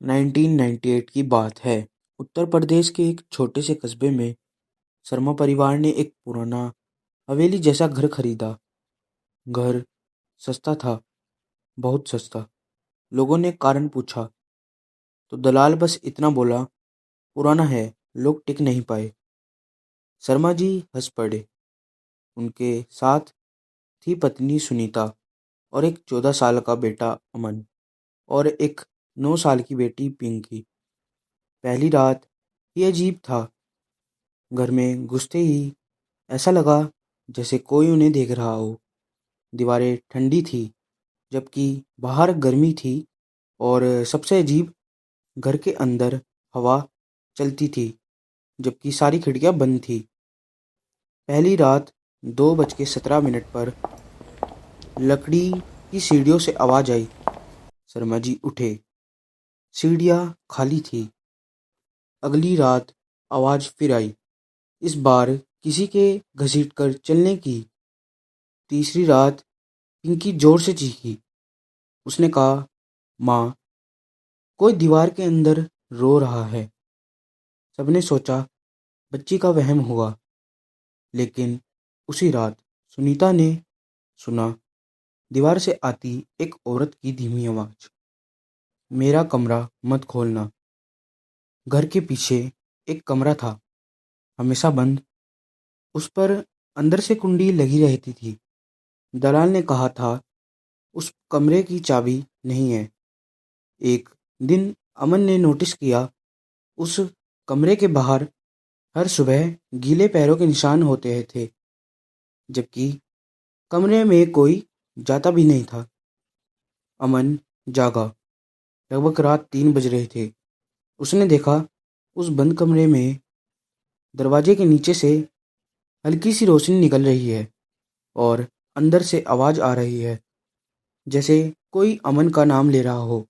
1998 की बात है। उत्तर प्रदेश के एक छोटे से कस्बे में शर्मा परिवार ने एक पुराना हवेली जैसा घर खरीदा। घर सस्ता था, बहुत सस्ता। लोगों ने कारण पूछा तो दलाल बस इतना बोला, पुराना है, लोग टिक नहीं पाए। शर्मा जी हंस पड़े। उनके साथ थी पत्नी सुनीता और एक 14 साल का बेटा अमन और एक 9 साल की बेटी पिंकी। पहली रात ही अजीब था। घर में घुसते ही ऐसा लगा जैसे कोई उन्हें देख रहा हो। दीवारें ठंडी थी, जबकि बाहर गर्मी थी। और सबसे अजीब, घर के अंदर हवा चलती थी, जबकि सारी खिड़कियां बंद थी। पहली रात 2:17 पर लकड़ी की सीढ़ियों से आवाज आई। शर्मा जी उठे। सीढ़ियां खाली थी। अगली रात आवाज फिर आई, इस बार किसी के घसीटकर चलने की। तीसरी रात पिंकी जोर से चीखी। उसने कहा, माँ, कोई दीवार के अंदर रो रहा है। सबने सोचा बच्ची का वहम हुआ, लेकिन उसी रात सुनीता ने सुना दीवार से आती एक औरत की धीमी आवाज, मेरा कमरा मत खोलना। घर के पीछे एक कमरा था, हमेशा बंद। उस पर अंदर से कुंडी लगी रहती थी। दलाल ने कहा था उस कमरे की चाबी नहीं है। एक दिन अमन ने नोटिस किया, उस कमरे के बाहर हर सुबह गीले पैरों के निशान होते थे, जबकि कमरे में कोई जाता भी नहीं था। अमन जागा। लगभग रात 3 बज रहे थे। उसने देखा उस बंद कमरे में दरवाजे के नीचे से हल्की सी रोशनी निकल रही है और अंदर से आवाज आ रही है, जैसे कोई अमन का नाम ले रहा हो।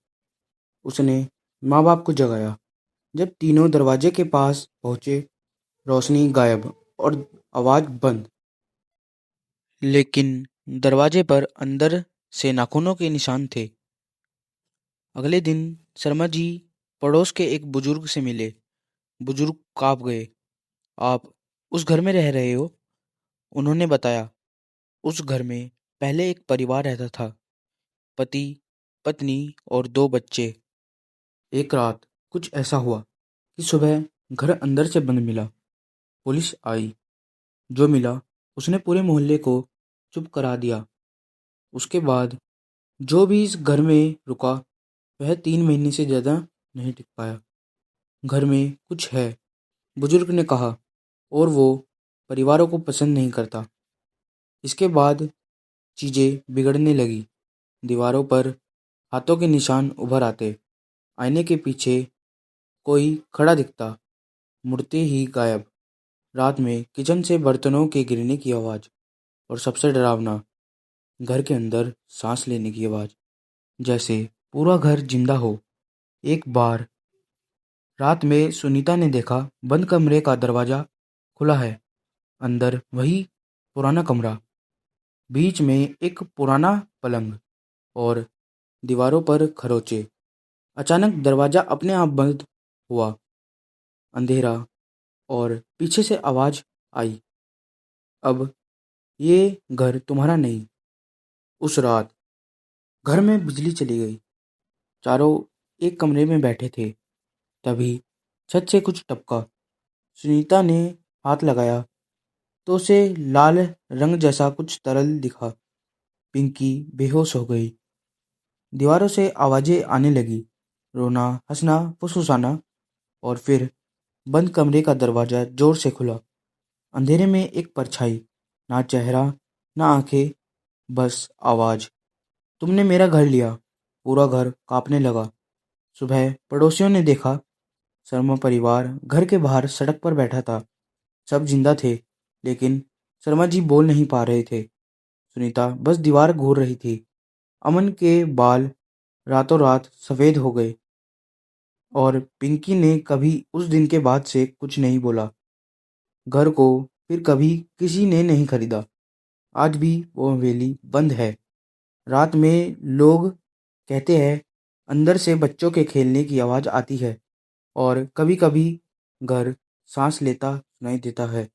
उसने माँ बाप को जगाया। जब तीनों दरवाजे के पास पहुंचे, रोशनी गायब और आवाज बंद। लेकिन दरवाजे पर अंदर से नाखूनों के निशान थे। अगले दिन शर्मा जी पड़ोस के एक बुजुर्ग से मिले। बुजुर्ग कांप गए। आप उस घर में रह रहे हो? उन्होंने बताया। उस घर में पहले एक परिवार रहता था, पति, पत्नी और 2 बच्चे। एक रात कुछ ऐसा हुआ कि सुबह घर अंदर से बंद मिला। पुलिस आई। जो मिला उसने पूरे मोहल्ले को चुप करा दिया। उसके बाद जो भी इस घर में रुका, वह 3 महीने से ज़्यादा नहीं टिक पाया। घर में कुछ है, बुजुर्ग ने कहा, और वो परिवारों को पसंद नहीं करता। इसके बाद चीज़ें बिगड़ने लगी। दीवारों पर हाथों के निशान उभर आते। आईने के पीछे कोई खड़ा दिखता, मुड़ते ही गायब। रात में किचन से बर्तनों के गिरने की आवाज़। और सबसे डरावना, घर के अंदर सांस लेने की आवाज़, जैसे पूरा घर जिंदा हो। एक बार रात में सुनीता ने देखा बंद कमरे का दरवाज़ा खुला है। अंदर वही पुराना कमरा, बीच में एक पुराना पलंग और दीवारों पर खरोचे। अचानक दरवाज़ा अपने आप बंद हुआ। अंधेरा। और पीछे से आवाज़ आई, अब ये घर तुम्हारा नहीं। उस रात घर में बिजली चली गई। चारों एक कमरे में बैठे थे। तभी छत से कुछ टपका। सुनीता ने हाथ लगाया तो उसे लाल रंग जैसा कुछ तरल दिखा। पिंकी बेहोश हो गई। दीवारों से आवाजें आने लगी, रोना, हंसना, फुसफुसाना। और फिर बंद कमरे का दरवाजा जोर से खुला। अंधेरे में एक परछाई, ना चेहरा, ना आंखें, बस आवाज, तुमने मेरा घर लिया। पूरा घर कांपने लगा। सुबह पड़ोसियों ने देखा, शर्मा परिवार घर के बाहर सड़क पर बैठा था। सब जिंदा थे, लेकिन शर्मा जी बोल नहीं पा रहे थे। सुनीता बस दीवार घूर रही थी। अमन के बाल रातों रात सफ़ेद हो गए। और पिंकी ने कभी उस दिन के बाद से कुछ नहीं बोला। घर को फिर कभी किसी ने नहीं खरीदा। आज भी वो हवेली बंद है। रात में लोग कहते हैं अंदर से बच्चों के खेलने की आवाज़ आती है और कभी-कभी घर सांस लेता सुनाई देता है।